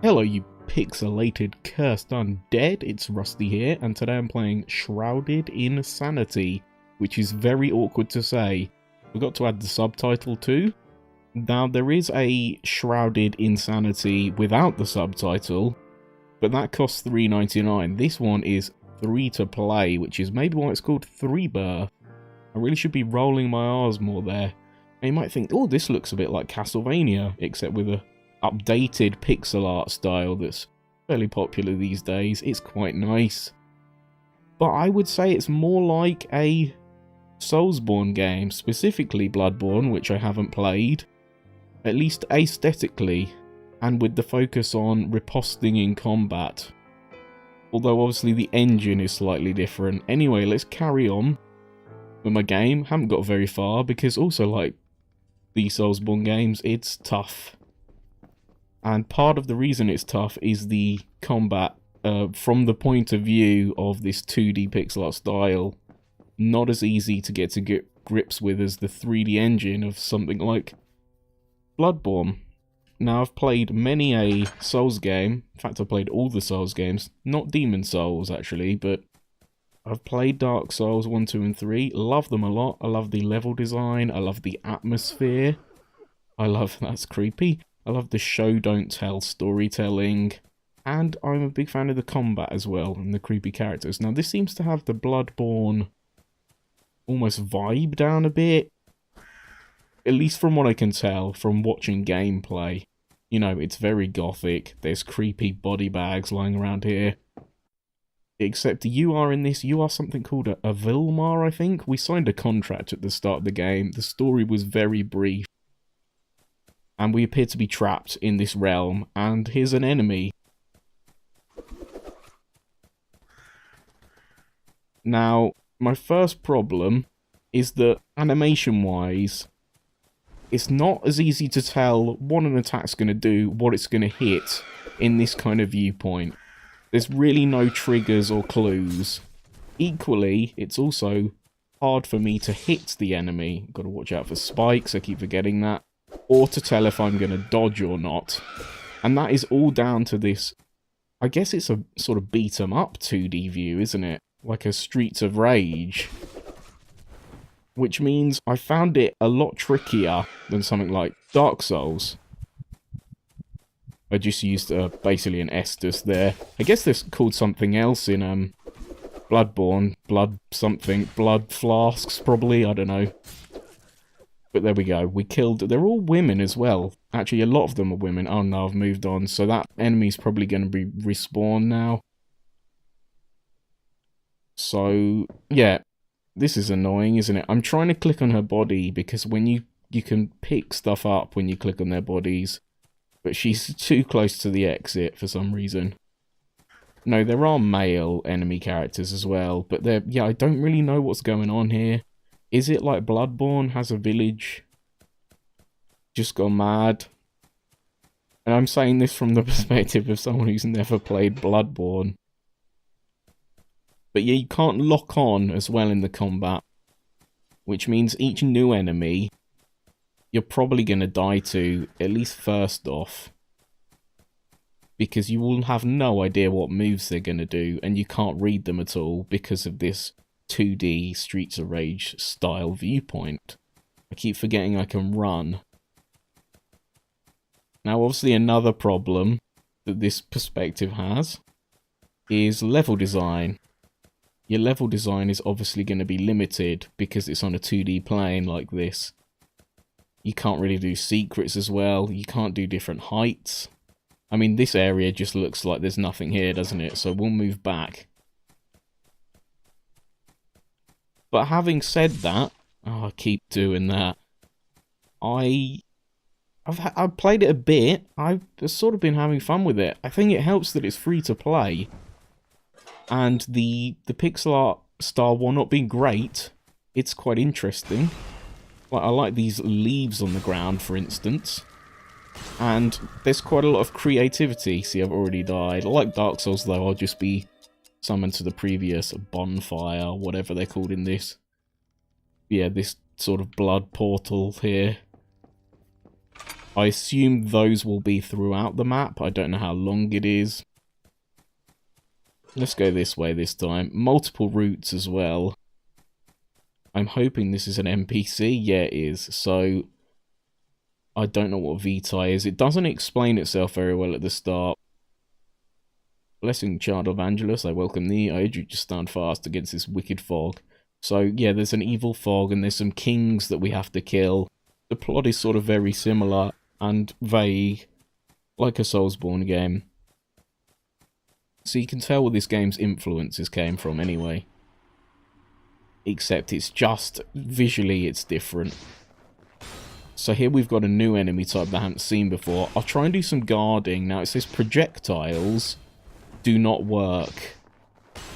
Hello you pixelated cursed undead, it's Rusty here, and today I'm playing Shrouded in Sanity, which is very awkward to say. Forgot to add the subtitle too. Now there is a Shrouded in Sanity without the subtitle, but that costs $3.99. This one is free to play, which is maybe why it's called Freebirth. I really should be rolling my R's more there. And you might think, oh, this looks a bit like Castlevania, except with a updated pixel art style that's fairly popular these days. It's quite nice. But I would say it's more like a Soulsborne game, specifically Bloodborne, which I haven't played, at least aesthetically, and with the focus on riposting in combat. Although obviously the engine is slightly different. Anyway, let's carry on with my game. Haven't got very far because also like the Soulsborne games, it's tough. And part of the reason it's tough is the combat from the point of view of this 2D pixel art style. Not as easy to get grips with as the 3D engine of something like Bloodborne. Now I've played many a Souls game. In fact, I've played all the Souls games. Not Demon Souls actually, but I've played Dark Souls 1, 2 and 3. Love them a lot. I love the level design. I love the atmosphere. That's creepy. I love the show don't tell storytelling, and I'm a big fan of the combat as well, and the creepy characters. Now this seems to have the Bloodborne almost vibe down a bit, at least from what I can tell from watching gameplay. You know, it's very gothic, there's creepy body bags lying around here. Except you are in this, you are something called a Vilmar, I think. We signed a contract at the start of the game, the story was very brief. And we appear to be trapped in this realm, and here's an enemy. Now, my first problem is that animation-wise, it's not as easy to tell what an attack's going to do, what it's going to hit in this kind of viewpoint. There's really no triggers or clues. Equally, it's also hard for me to hit the enemy. Got to watch out for spikes, I keep forgetting that. Or to tell if I'm going to dodge or not. And that is all down to this, I guess it's a sort of beat 'em up 2D view, isn't it? Like a Streets of Rage. Which means I found it a lot trickier than something like Dark Souls. I just used basically an Estus there. I guess this called something else in Bloodborne. Blood something. Blood flasks, probably, I don't know. But there we go, we killed... They're all women as well. Actually, a lot of them are women. Oh no, I've moved on. So that enemy's probably going to be respawned now. So, yeah. This is annoying, isn't it? I'm trying to click on her body, because when you can pick stuff up when you click on their bodies. But she's too close to the exit for some reason. No, there are male enemy characters as well. But they're... Yeah, I don't really know what's going on here. Is it like Bloodborne has a village just gone mad? And I'm saying this from the perspective of someone who's never played Bloodborne. But yeah, you can't lock on as well in the combat. Which means each new enemy you're probably going to die to, at least first off. Because you will have no idea what moves they're going to do, and you can't read them at all because of this 2D Streets of Rage style viewpoint. I keep forgetting I can run. Now obviously another problem that this perspective has is level design. Your level design is obviously going to be limited because it's on a 2D plane like this. You can't really do secrets as well, you can't do different heights. I mean, this area just looks like there's nothing here, doesn't it? So we'll move back. But having said that, oh, I keep doing that. I've played it a bit. I've sort of been having fun with it. I think it helps that it's free to play, and the pixel art style, while not being great, it's quite interesting. Like I like these leaves on the ground, for instance, and there's quite a lot of creativity. See, I've already died. Like Dark Souls, though, I'll just be summoned to the previous bonfire, whatever they're called in this. Yeah, this sort of blood portal here. I assume those will be throughout the map. I don't know how long it is. Let's go this way this time. Multiple routes as well. I'm hoping this is an NPC. Yeah, it is. So, I don't know what Vitae is. It doesn't explain itself very well at the start. Blessing, child of Angelus, I welcome thee. I urge you to stand fast against this wicked fog. So, yeah, there's an evil fog and there's some kings that we have to kill. The plot is sort of very similar and vague, like a Soulsborne game. So you can tell where this game's influences came from anyway. Except it's just, visually it's different. So here we've got a new enemy type that I haven't seen before. I'll try and do some guarding. Now it says projectiles do not work.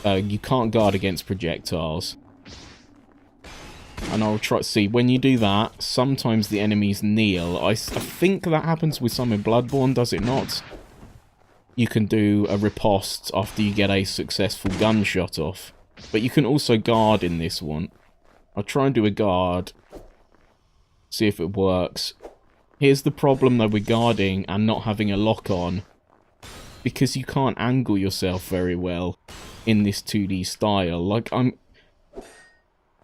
You can't guard against projectiles. And I'll try to see, when you do that, sometimes the enemies kneel. I think that happens with some in Bloodborne, does it not? You can do a riposte after you get a successful gunshot off. But you can also guard in this one. I'll try and do a guard. See if it works. Here's the problem though with guarding and not having a lock on. Because you can't angle yourself very well in this 2D style. Like,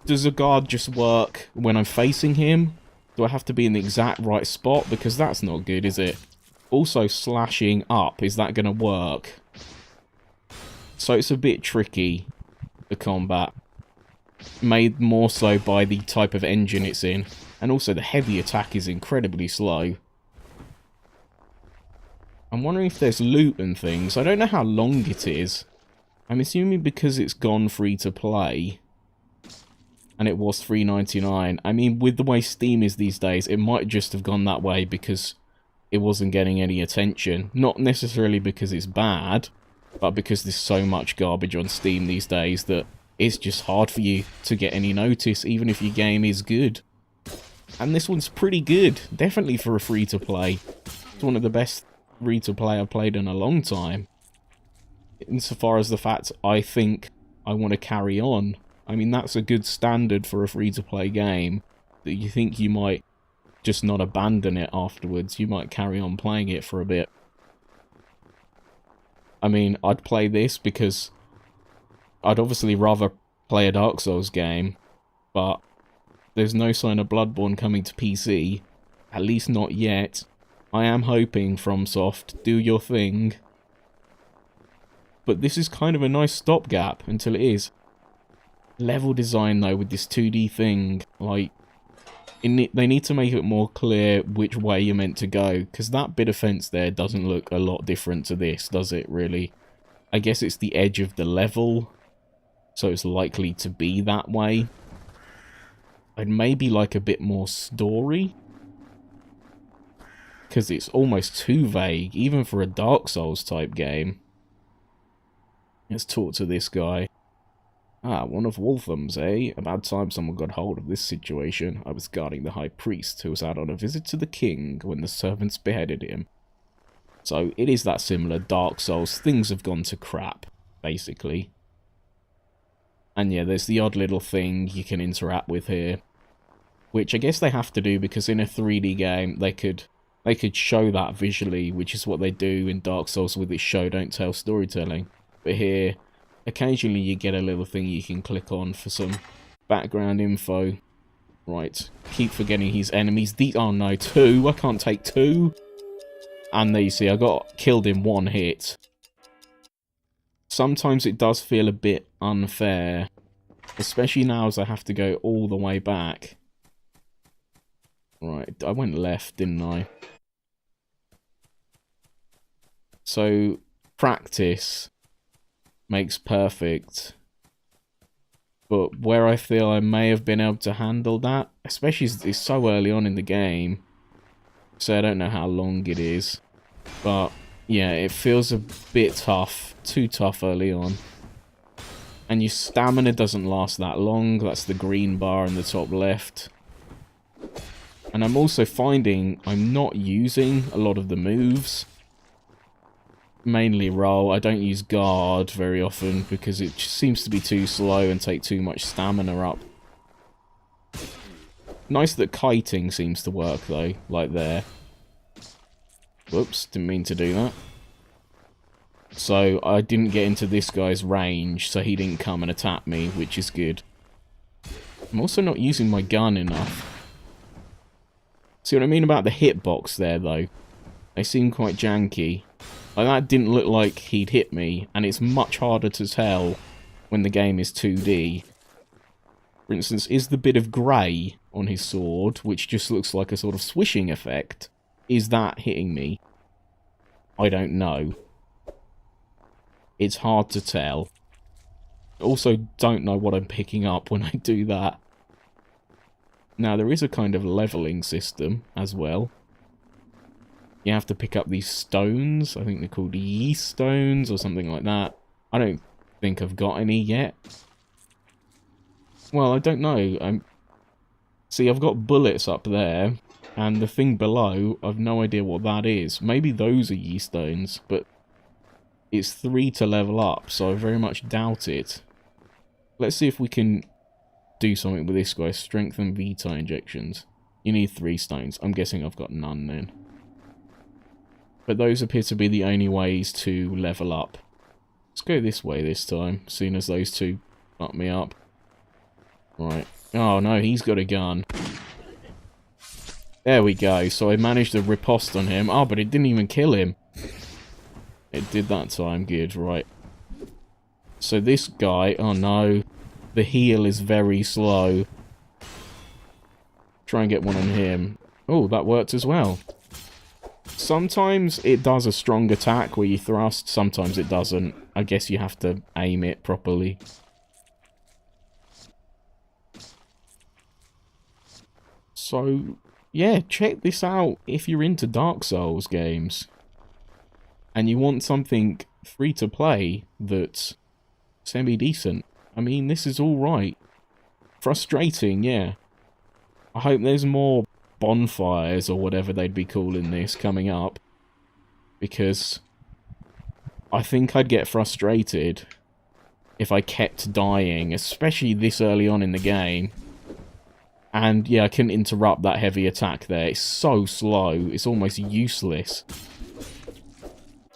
does a guard just work when I'm facing him? Do I have to be in the exact right spot? Because that's not good, is it? Also, slashing up, is that going to work? So it's a bit tricky, the combat. Made more so by the type of engine it's in. And also the heavy attack is incredibly slow. I'm wondering if there's loot and things. I don't know how long it is. I'm assuming because it's gone free to play. And it was $3.99. I mean, with the way Steam is these days, it might just have gone that way because it wasn't getting any attention. Not necessarily because it's bad, but because there's so much garbage on Steam these days that it's just hard for you to get any notice, even if your game is good. And this one's pretty good, definitely for a free-to-play. It's one of the best free-to-play I've played in a long time. Insofar as the fact I think I want to carry on. I mean, that's a good standard for a free-to-play game, that you think you might just not abandon it afterwards. You might carry on playing it for a bit. I mean, I'd play this because I'd obviously rather play a Dark Souls game, but there's no sign of Bloodborne coming to PC, at least not yet. I am hoping, FromSoft, do your thing. But this is kind of a nice stopgap until it is. Level design, though, with this 2D thing, like, they need to make it more clear which way you're meant to go, because that bit of fence there doesn't look a lot different to this, does it, really? I guess it's the edge of the level, so it's likely to be that way. I'd maybe like a bit more story, because it's almost too vague, even for a Dark Souls type game. Let's talk to this guy. Ah, one of Woltham's, eh? About time someone got hold of this situation. I was guarding the High Priest, who was out on a visit to the king when the servants beheaded him. So, it is that similar. Dark Souls. Things have gone to crap, basically. And yeah, there's the odd little thing you can interact with here. Which I guess they have to do, because in a 3D game, they could show that visually, which is what they do in Dark Souls with its show, don't tell storytelling. But here, occasionally you get a little thing you can click on for some background info. Right, keep forgetting his enemies. Oh no, 2, I can't take 2. And there you see, I got killed in 1 hit. Sometimes it does feel a bit unfair, especially now as I have to go all the way back. Right, I went left, didn't I? So, practice makes perfect. But where I feel I may have been able to handle that, especially as it's so early on in the game, so I don't know how long it is. But, yeah, it feels a bit tough, too tough early on. And your stamina doesn't last that long, that's the green bar in the top left. And I'm also finding I'm not using a lot of the moves. Mainly roll. I don't use guard very often because it just seems to be too slow and take too much stamina up. Nice that kiting seems to work though, like there. Whoops, didn't mean to do that. So I didn't get into this guy's range, so he didn't come and attack me, which is good. I'm also not using my gun enough. See what I mean about the hitbox there, though? They seem quite janky. Like, that didn't look like he'd hit me, and it's much harder to tell when the game is 2D. For instance, is the bit of grey on his sword, which just looks like a sort of swishing effect, is that hitting me? I don't know. It's hard to tell. Also, don't know what I'm picking up when I do that. Now, there is a kind of leveling system as well. You have to pick up these stones. I think they're called yeast stones or something like that. I don't think I've got any yet. Well, I don't know. See, I've got bullets up there, and the thing below, I've no idea what that is. Maybe those are yeast stones, but it's 3 to level up, so I very much doubt it. Let's see if we can do something with this guy. Strengthen Vita injections. You need 3 stones. I'm guessing I've got none then. But those appear to be the only ways to level up. Let's go this way this time, seeing as those two fuck me up. Right. Oh no, he's got a gun. There we go. So I managed to riposte on him. Oh, but it didn't even kill him. It did that time. Good, right. So this guy... Oh no. The heal is very slow. Try and get one on him. Oh, that worked as well. Sometimes it does a strong attack where you thrust. Sometimes it doesn't. I guess you have to aim it properly. So, yeah, check this out if you're into Dark Souls games. And you want something free to play that's semi-decent. I mean, this is alright. Frustrating, yeah. I hope there's more bonfires, or whatever they'd be calling this, coming up. Because I think I'd get frustrated if I kept dying, especially this early on in the game. And yeah, I couldn't interrupt that heavy attack there. It's so slow, it's almost useless.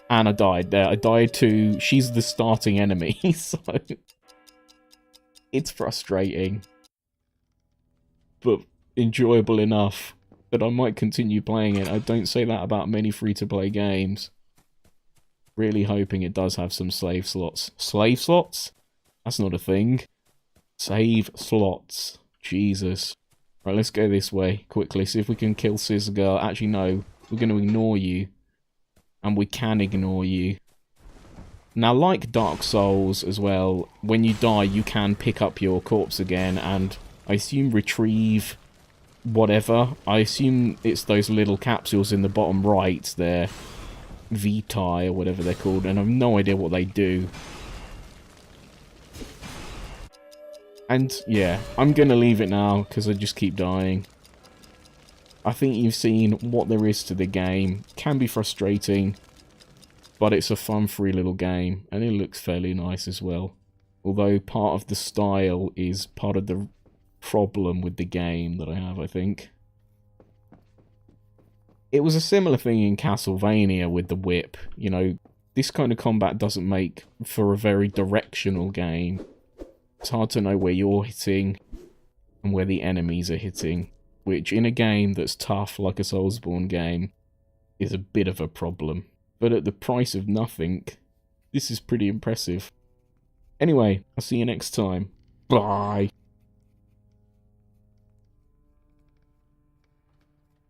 And I died there. I died to... She's the starting enemy, so... It's frustrating. But enjoyable enough that I might continue playing it. I don't say that about many free-to-play games. Really hoping it does have some slave slots. Slave slots? That's not a thing. Save slots. Jesus. Right, let's go this way quickly. See if we can kill Sisgar. Actually, no. We're going to ignore you. And we can ignore you. Now, like Dark Souls as well, when you die, you can pick up your corpse again and, I assume, retrieve whatever. I assume it's those little capsules in the bottom right there. Vitae, or whatever they're called, and I've no idea what they do. And, yeah, I'm going to leave it now, because I just keep dying. I think you've seen what there is to the game. Can be frustrating, but it's a fun, free little game, and it looks fairly nice as well. Although part of the style is part of the problem with the game that I have, I think. It was a similar thing in Castlevania with the whip. You know, this kind of combat doesn't make for a very directional game. It's hard to know where you're hitting and where the enemies are hitting, which in a game that's tough like a Soulsborne game is a bit of a problem. But at the price of nothing, this is pretty impressive. Anyway, I'll see you next time. Bye!